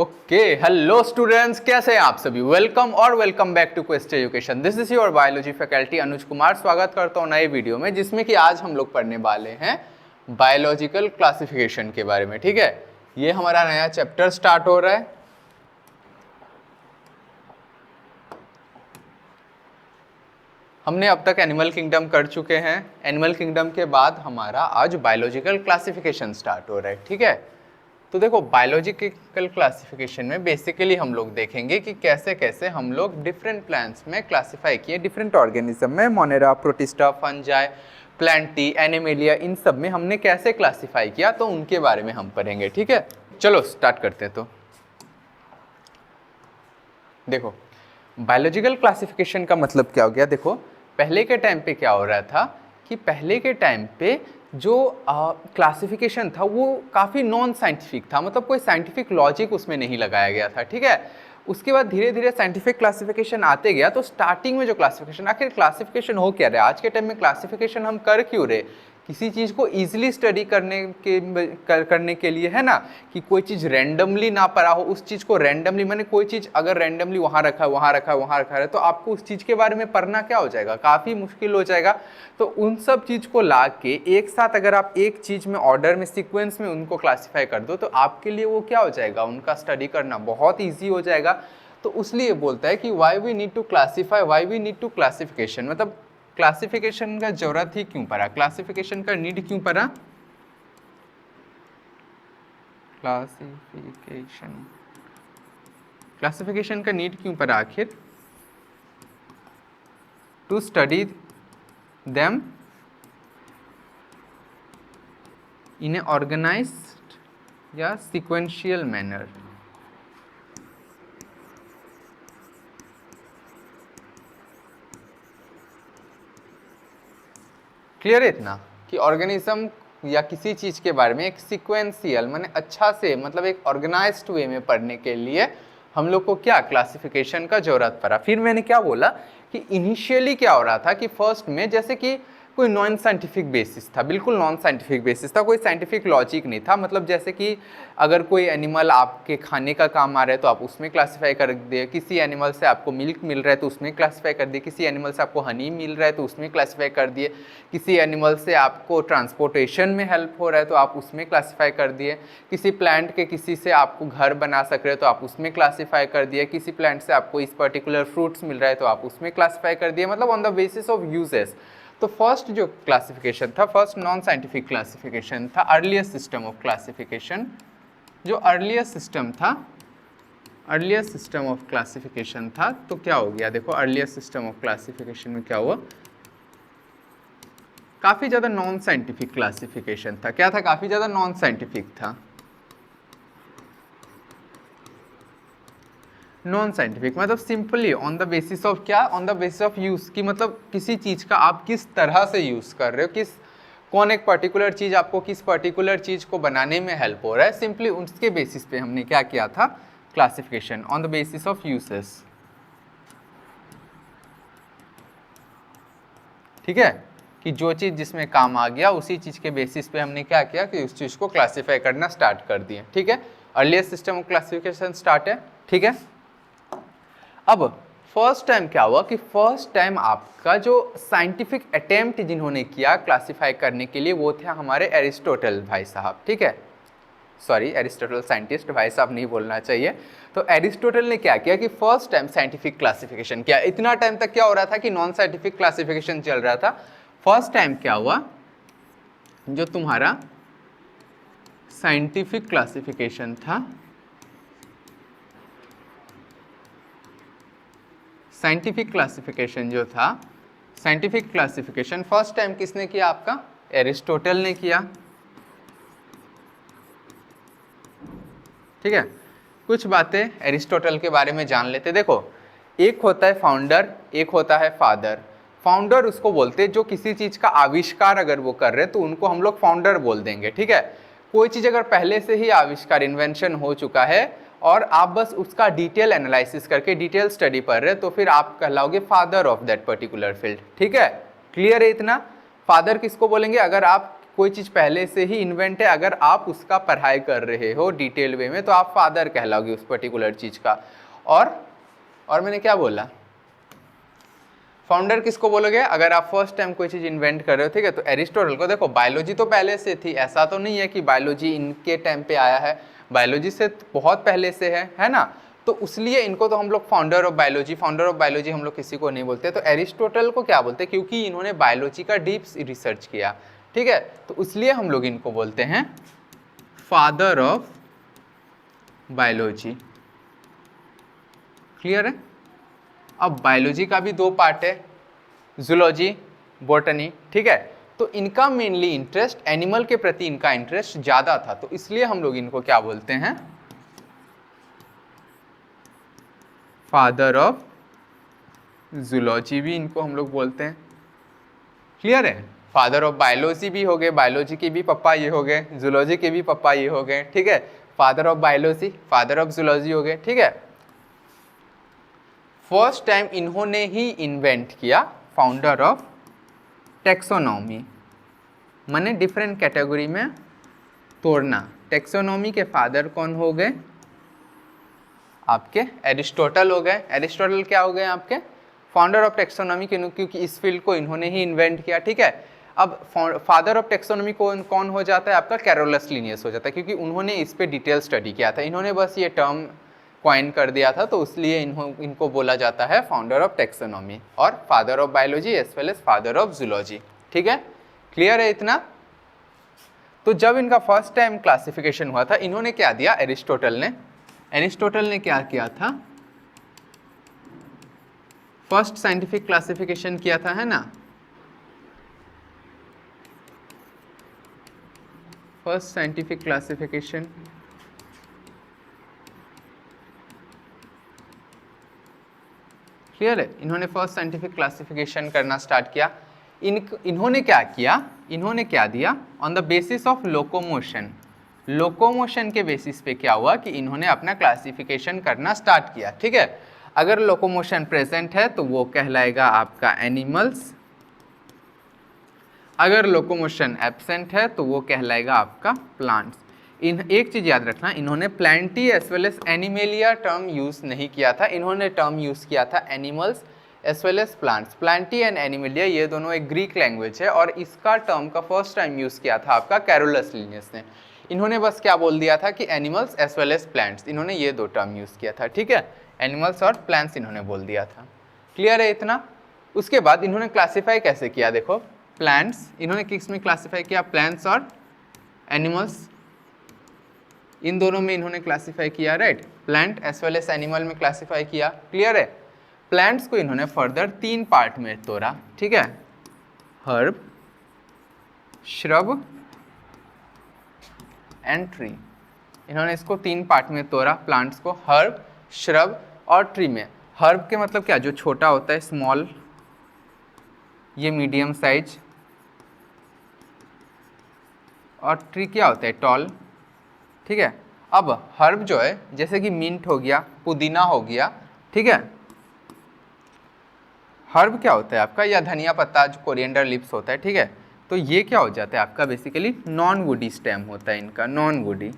Okay, hello students, कैसे हैं आप सभी। Welcome back to Quest Education. This is your biology faculty Anuj Kumar. स्वागत करता हूं नए वीडियो में, जिसमें कि आज हम लोग पढ़ने वाले हैं बायोलॉजिकल क्लासिफिकेशन के बारे में। ठीक है, ये हमारा नया चैप्टर स्टार्ट हो रहा है। हमने अब तक एनिमल किंगडम कर चुके हैं। एनिमल किंगडम के बाद हमारा आज बायोलॉजिकल क्लासिफिकेशन स्टार्ट हो रहा है। ठीक है, तो देखो, बायोलॉजिकल क्लासिफिकेशन में बेसिकली हम लोग देखेंगे कि कैसे कैसे हम लोग डिफरेंट प्लांट्स में क्लासिफाई किए, डिफरेंट ऑर्गेनिज्म में, Monera, Protista, Fungi, Plantae, Animalia, इन सब में हमने कैसे क्लासिफाई किया, तो उनके बारे में हम पढ़ेंगे। ठीक है, चलो स्टार्ट करते हैं। तो देखो, बायोलॉजिकल क्लासिफिकेशन का मतलब क्या हो गया। देखो, पहले के टाइम पे क्या हो रहा था कि पहले के टाइम पे जो क्लासिफिकेशन था वो काफ़ी नॉन साइंटिफिक था, मतलब कोई साइंटिफिक लॉजिक उसमें नहीं लगाया गया था। ठीक है, उसके बाद धीरे धीरे साइंटिफिक क्लासिफिकेशन आते गया। तो स्टार्टिंग में जो क्लासिफिकेशन, आखिर क्लासिफिकेशन हो क्या रहा है, आज के टाइम में क्लासिफिकेशन हम कर क्यों रहे, किसी चीज़ को इजीली स्टडी करने के लिए, है ना, कि कोई चीज़ रैंडमली ना पड़ा हो, उस चीज़ को रैंडमली, मैंने कोई चीज़ अगर रैंडमली वहाँ रखा है, वहाँ रखा है, वहाँ रखा है, तो आपको उस चीज़ के बारे में पढ़ना क्या हो जाएगा, काफ़ी मुश्किल हो जाएगा। तो उन सब चीज़ को ला के एक साथ अगर आप एक चीज़ में ऑर्डर में, सीक्वेंस में उनको क्लासीफाई कर दो, तो आपके लिए वो क्या हो जाएगा, उनका स्टडी करना बहुत ईजी हो जाएगा। तो उसलिए बोलता है कि why we need to classify, why we need to classification, मतलब क्लासिफिकेशन का जरूरत ही क्यों पड़ा, क्लासिफिकेशन का नीड क्यों पड़ा। क्लासिफिकेशन का नीड क्यों पड़ा आखिर, to study them in a organised या सीक्वेंशियल मैनर। क्लियर है इतना कि ऑर्गेनिज्म या किसी चीज़ के बारे में एक सीक्वेंशियल, माने अच्छा से, मतलब एक ऑर्गेनाइज्ड वे में पढ़ने के लिए हम लोग को क्या, क्लासिफिकेशन का जरूरत पड़ा। फिर मैंने क्या बोला कि इनिशियली क्या हो रहा था कि फर्स्ट में जैसे कि कोई नॉन साइंटिफिक बेसिस था, बिल्कुल नॉन साइंटिफिक बेसिस था, कोई साइंटिफिक लॉजिक नहीं था। मतलब जैसे कि अगर कोई एनिमल आपके खाने का काम आ रहा है तो आप उसमें क्लासिफाई कर दिए, किसी एनिमल से आपको मिल्क मिल रहा है तो उसमें क्लासिफाई कर दिए, किसी एनिमल से आपको हनी मिल रहा है तो उसमें क्लासिफाई कर दिए, किसी एनिमल से आपको ट्रांसपोर्टेशन में हेल्प हो रहा है तो आप उसमें क्लासिफाई कर दिए, किसी प्लांट के किसी से आपको घर बना सक रहे हो तो आप उसमें क्लासिफाई कर दिए, किसी प्लांट से आपको इस पर्टिकुलर फ्रूट्स मिल रहा है तो आप उसमें क्लासिफाई कर दिए, मतलब on the basis of uses. तो फर्स्ट जो क्लासिफिकेशन था, फर्स्ट नॉन साइंटिफिक क्लासिफिकेशन था, अर्लीस्ट सिस्टम ऑफ क्लासिफिकेशन, जो अर्लीस्ट सिस्टम था, अर्लीस्ट सिस्टम ऑफ क्लासिफिकेशन था। तो क्या हो गया, देखो अर्लीस्ट सिस्टम ऑफ क्लासिफिकेशन में क्या हुआ, काफी ज्यादा नॉन साइंटिफिक क्लासिफिकेशन था। क्या था, काफी ज्यादा नॉन साइंटिफिक था, नॉन साइंटिफिक, मतलब simply on the basis of क्या, on the basis of use, की मतलब किसी चीज का आप किस तरह से यूज कर रहे हो, किस, कौन एक पर्टिकुलर चीज आपको किस पर्टिकुलर चीज को बनाने में हेल्प हो रहा है, सिंपली उसके बेसिस पे हमने क्या किया था, classification on the basis of uses. ठीक है, कि जो चीज जिसमें काम आ गया उसी चीज के बेसिस पे हमने क्या किया कि उस चीज को क्लासिफाई करना स्टार्ट कर दिए। ठीक है, earliest system of classification start है। ठीक है, अब फर्स्ट टाइम क्या हुआ कि फर्स्ट टाइम आपका जो साइंटिफिक अटेम्प्ट जिन्होंने किया क्लासिफाई करने के लिए वो थे हमारे एरिस्टोटल भाई साहब। ठीक है, सॉरी, एरिस्टोटल साइंटिस्ट, भाई साहब नहीं बोलना चाहिए। तो एरिस्टोटल ने क्या किया कि फर्स्ट टाइम साइंटिफिक क्लासिफिकेशन किया। इतना टाइम तक क्या हो रहा था कि नॉन साइंटिफिक क्लासिफिकेशन चल रहा था। फर्स्ट टाइम क्या हुआ, जो तुम्हारा साइंटिफिक क्लासिफिकेशन था, साइंटिफिक क्लासिफिकेशन जो था, साइंटिफिक क्लासिफिकेशन फर्स्ट टाइम किसने किया, आपका एरिस्टोटल ने किया। ठीक है, कुछ बातें एरिस्टोटल के बारे में जान लेते। देखो, एक होता है फाउंडर, एक होता है फादर। फाउंडर उसको बोलते हैं जो किसी चीज का आविष्कार अगर वो कर रहे हैं तो उनको हम लोग फाउंडर बोल देंगे। ठीक है, कोई चीज अगर पहले से ही आविष्कार, इन्वेंशन हो चुका है और आप बस उसका डिटेल एनालिसिस करके डिटेल स्टडी कर रहे हैं तो फिर आप कहलाओगे father of that particular field. ठीक है, क्लियर है इतना। फादर किसको बोलेंगे, अगर आप कोई चीज़ पहले से ही इन्वेंट है, अगर आप उसका पढ़ाई कर रहे हो डिटेल वे में तो आप फादर कहलाओगे उस पर्टिकुलर चीज़ का। और मैंने क्या बोला, फाउंडर किसको बोलोगे अगर आप फर्स्ट टाइम कोई चीज़ इन्वेंट कर रहे हो, ठीक है। तो एरिस्टोटल को देखो, बायोलॉजी तो पहले से थी, ऐसा तो नहीं है कि बायोलॉजी इनके टाइम पे आया है, बायोलॉजी से बहुत पहले से है ना। तो इसलिए इनको तो हम लोग फाउंडर ऑफ बायोलॉजी हम लोग किसी को नहीं बोलते। तो एरिस्टोटल को क्या बोलते हैं, क्योंकि इन्होंने बायोलॉजी का डीप रिसर्च किया, ठीक है, तो इसलिए हम लोग इनको बोलते हैं फादर ऑफ बायोलॉजी। क्लियर है। अब बायोलॉजी का भी दो पार्ट है, जूलॉजी, बॉटनी, ठीक है। तो इनका मेनली इंटरेस्ट एनिमल के प्रति इनका इंटरेस्ट ज़्यादा था, तो इसलिए हम लोग इनको क्या बोलते हैं, फादर ऑफ जूलॉजी भी इनको हम लोग बोलते हैं। क्लियर है। फादर ऑफ बायोलॉजी भी हो गए, बायोलॉजी के भी पप्पा ये हो गए, जूलॉजी के भी पप्पा ये हो गए, ठीक है। Father of biology, father of zoology हो गए, ठीक है। फर्स्ट टाइम इन्होंने ही इन्वेंट किया फाउंडर ऑफ टेक्सोनॉमी, माने डिफरेंट कैटेगरी में तोड़ना। टेक्सोनॉमी के फादर कौन हो गए आपके, एरिस्टोटल हो गए। एरिस्टोटल क्या हो गए आपके, फाउंडर ऑफ टेक्सोनॉमी, क्योंकि इस फील्ड को इन्होंने ही इन्वेंट किया, ठीक है। अब फादर ऑफ टेक्सोनॉमी कौन हो जाता है आपका, कैरोलस लिनियस हो जाता है, क्योंकि उन्होंने इस पे डिटेल स्टडी किया था, इन्होंने बस ये टर्म कॉइन कर दिया था, तो इसलिए इनको बोला जाता है फाउंडर ऑफ टेक्सोनॉमी और father of biology as well as father of zoology, ठीक है। क्लियर है इतना। तो जब इनका फर्स्ट टाइम क्लासिफिकेशन हुआ था, इन्होंने क्या दिया, एरिस्टोटल ने क्या किया था, फर्स्ट साइंटिफिक क्लासिफिकेशन किया था, है ना। फर्स्ट साइंटिफिक क्लासिफिकेशन क्लियर है। इन्होंने फर्स्ट साइंटिफिक क्लासिफिकेशन करना स्टार्ट किया। इन्होंने क्या किया, इन्होंने क्या दिया, on the basis of locomotion. Locomotion के बेसिस पे क्या हुआ कि इन्होंने अपना क्लासिफिकेशन करना स्टार्ट किया, ठीक है। अगर लोकोमोशन प्रेजेंट है तो वो कहलाएगा आपका एनिमल्स, अगर लोकोमोशन एब्सेंट है तो वो कहलाएगा आपका प्लांट्स। एक चीज़ याद रखना, इन्होंने Plantae as well as Animalia term use नहीं किया था, इन्होंने टर्म यूज़ किया था animals as well as plants. Plantae and Animalia ये दोनों एक ग्रीक लैंग्वेज है, और इसका टर्म का फर्स्ट टाइम यूज़ किया था आपका कैरोलस लिनियस ने। इन्होंने बस क्या बोल दिया था कि animals as well as plants, इन्होंने ये दो टर्म यूज़ किया था, ठीक है। एनिमल्स और प्लांट्स इन्होंने बोल दिया था। क्लियर है इतना। उसके बाद इन्होंने क्लासीफाई कैसे किया, देखो प्लांट्स इन्होंने किस में क्लासीफाई किया, प्लांट्स और एनिमल्स, इन दोनों में इन्होंने क्लासीफाई किया, right. Plant as well as animal में क्लासीफाई किया। क्लियर है। प्लांट्स को इन्होंने फर्दर 3 पार्ट में तोड़ा, ठीक है, हर्ब, श्रब एंड ट्री। इन्होंने इसको 3 पार्ट में तोड़ा प्लांट्स को, हर्ब, श्रब और ट्री में। हर्ब के मतलब क्या, जो छोटा होता है, स्मॉल, ये मीडियम साइज, और ट्री क्या होता है, टॉल, ठीक है। अब हर्ब जो है, जैसे कि मिंट हो गया, पुदीना हो गया, ठीक है। हर्ब क्या होता है आपका, या धनिया पत्ता, जो कोरिएंडर लीव्स होता है, ठीक है। तो ये क्या हो जाता है आपका, बेसिकली नॉन वुडी स्टेम होता है इनका, नॉन वुडी,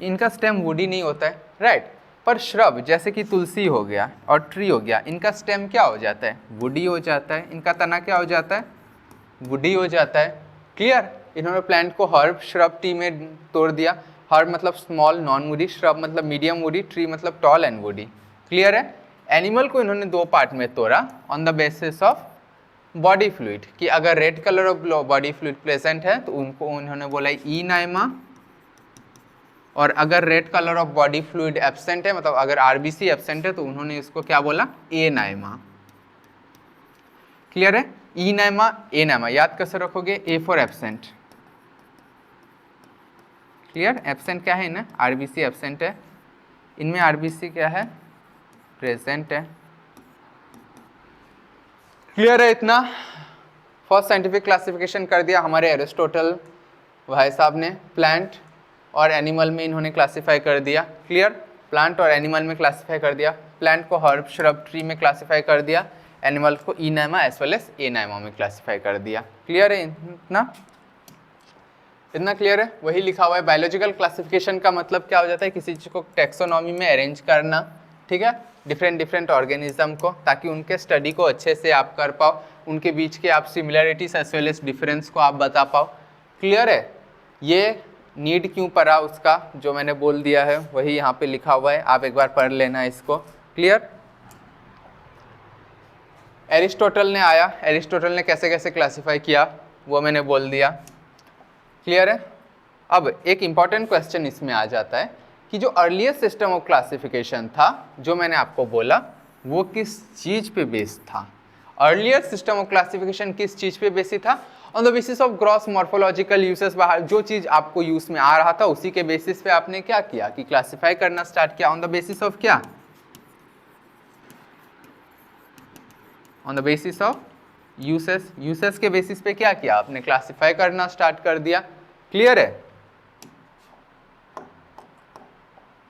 इनका स्टेम वुडी नहीं होता है, राइट। पर श्रब जैसे कि तुलसी हो गया और ट्री हो गया, इनका स्टेम क्या हो जाता है, वुडी हो जाता है, इनका तना क्या हो जाता है, वुडी हो जाता है। क्लियर। इन्होंने प्लांट को हर्ब, श्रब, ट्री में तोड़ दिया। हर्ब मतलब स्मॉल नॉन वुडी, श्रब मतलब मीडियम वुडी, ट्री मतलब टॉल एंड वुडी। क्लियर है। एनिमल को इन्होंने 2 पार्ट में तोड़ा on the basis of body fluid, कि अगर red colour of body fluid present है तो उनको उन्होंने बोला इनाइमा, और अगर red colour of body fluid absent है, मतलब अगर आरबीसी एब्सेंट है, तो उन्होंने इसको क्या बोला, एनाइमा। क्लियर है। इनाइमा, एनाइमा याद कैसे रखोगे, A for absent. Clear. Absent क्या है ना, आरबीसी एब्सेंट है, इनमें आरबीसी क्या है, प्रेजेंट है। क्लियर है इतना। फर्स्ट साइंटिफिक क्लासिफिकेशन कर दिया हमारे एरिस्टोटल भाई साहब ने, प्लांट और एनिमल में इन्होंने क्लासिफाई कर दिया। क्लियर। प्लांट और एनिमल में क्लासिफाई कर दिया, प्लांट को हर्ब, श्रब, ट्री में क्लासिफाई कर दिया, एनिमल को इनाइमा एज वेल एज एनाइमा में क्लासिफाई कर दिया। क्लियर है इतना। इतना क्लियर है? वही लिखा हुआ है। बायोलॉजिकल क्लासिफिकेशन का मतलब क्या हो जाता है, किसी चीज़ को टेक्सोनॉमी में अरेंज करना, ठीक है, डिफरेंट डिफरेंट ऑर्गेनिज्म को, ताकि उनके स्टडी को अच्छे से आप कर पाओ, उनके बीच के आप similarities as well as difference को आप बता पाओ। क्लियर है? ये नीड क्यों पड़ा उसका जो मैंने बोल दिया है वही यहाँ पे लिखा हुआ है, आप एक बार पढ़ लेना इसको। क्लियर? एरिस्टोटल ने आया, एरिस्टोटल ने कैसे कैसे क्लासिफाई किया वो मैंने बोल दिया। क्लियर है? अब एक इम्पॉर्टेंट क्वेश्चन इसमें आ जाता है कि जो अर्लीस्ट सिस्टम ऑफ क्लासिफिकेशन था जो मैंने आपको बोला वो किस चीज़ पे बेस्ड था? अर्लीस्ट सिस्टम ऑफ क्लासिफिकेशन किस चीज़ पे बेसिस था? On the basis of gross morphological uses, बाहर जो चीज़ आपको यूज में आ रहा था उसी के बेसिस पे आपने क्या किया कि क्लासिफाई करना स्टार्ट किया। ऑन द बेसिस ऑफ क्या? On the basis of uses, uses के बेसिस पे क्या किया आपने? क्लासिफाई करना स्टार्ट कर दिया। क्लियर है?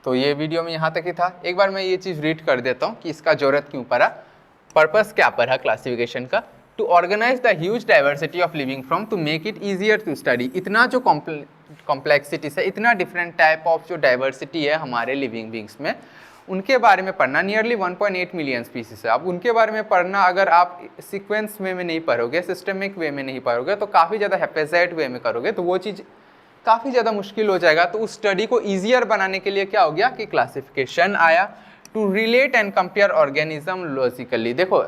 तो ये वीडियो में यहाँ तक ही था। एक बार मैं ये चीज़ रीड कर देता हूँ कि इसका जरूरत क्यों पड़ा, पर्पस क्या पड़ा क्लासिफिकेशन का। To organise the huge diversity of living from to make it easier to study. इतना जो कॉम्प्लेक्सिटी है, इतना डिफरेंट टाइप ऑफ जो डाइवर्सिटी है हमारे लिविंग बींग्स में, उनके बारे में पढ़ना। नियरली 1.8 मिलियन स्पीसीज है। अब उनके बारे में पढ़ना अगर आप सीक्वेंस वे में नहीं पढ़ोगे, सिस्टमिक वे में नहीं पढ़ोगे, तो काफ़ी ज़्यादा हेपेजाइट वे में करोगे तो वो चीज़ काफ़ी ज़्यादा मुश्किल हो जाएगा। तो उस स्टडी को ईजियर बनाने के लिए क्या हो गया कि क्लासिफिकेशन आया। To relate and compare organism logically. देखो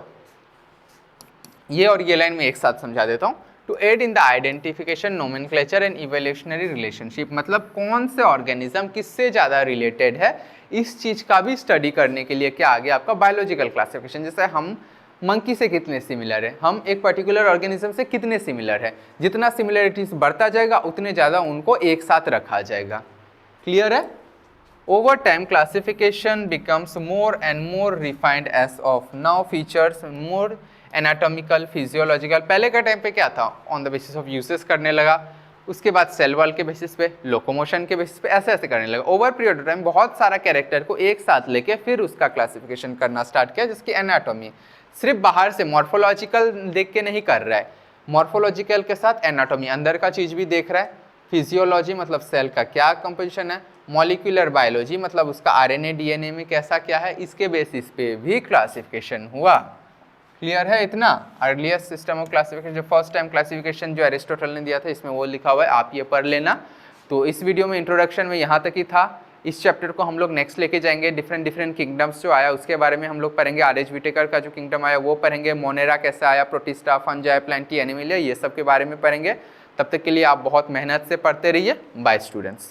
ये और ये लाइन में एक साथ समझा देता हूँ। To aid in the identification, nomenclature and evolutionary relationship, मतलब कौन से ऑर्गेनिज्म किससे ज़्यादा रिलेटेड है, इस चीज़ का भी स्टडी करने के लिए क्या आ गया आपका बायोलॉजिकल क्लासिफिकेशन। जैसे हम मंकी से कितने सिमिलर है, हम एक पर्टिकुलर ऑर्गेनिज्म से कितने सिमिलर है, जितना सिमिलरिटीज बढ़ता जाएगा उतने ज़्यादा उनको एक साथ रखा जाएगा। क्लियर है? Over time classification becomes more and more refined as of now features more anatomical, physiological. पहले का टाइम पे क्या था, on the basis of uses करने लगा, उसके बाद सेल वॉल के बेसिस पे, लोकोमोशन के बेसिस पे, ऐसे ऐसे करने लगा। ओवर पीरियड ऑफ टाइम बहुत सारा कैरेक्टर को एक साथ लेके फिर उसका क्लासिफिकेशन करना स्टार्ट किया, जिसकी एनाटॉमी सिर्फ बाहर से मॉर्फोलॉजिकल देख के नहीं कर रहा है, मॉर्फोलॉजिकल के साथ एनाटॉमी अंदर का चीज़ भी देख रहा है, फिजियोलॉजी मतलब सेल का क्या कंपोजिशन है, मॉलिक्यूलर बायोलॉजी मतलब उसका आरएनए डीएनए में कैसा क्या है, इसके बेसिस पे भी क्लासिफिकेशन हुआ। क्लियर है इतना? अर्लीस्ट सिस्टम ऑफ क्लासिफिकेशन, जो फर्स्ट टाइम क्लासिफिकेशन जो एरिस्टोटल ने दिया था इसमें वो लिखा हुआ है, आप ये पढ़ लेना। तो इस वीडियो में इंट्रोडक्शन में यहाँ तक ही था। इस चैप्टर को हम लोग नेक्स्ट लेके जाएंगे, डिफरेंट डिफरेंट किंगडम्स जो आया उसके बारे में हम लोग पढ़ेंगे। आर.एच. व्हिटेकर का जो किंगडम आया वो पढ़ेंगे, मोनेरा कैसे आया, प्रोटिस्टा, फंजाई, प्लांटी, एनिमलिया, ये सब के बारे में पढ़ेंगे। तब तक के लिए आप बहुत मेहनत से पढ़ते रहिए। Bye students.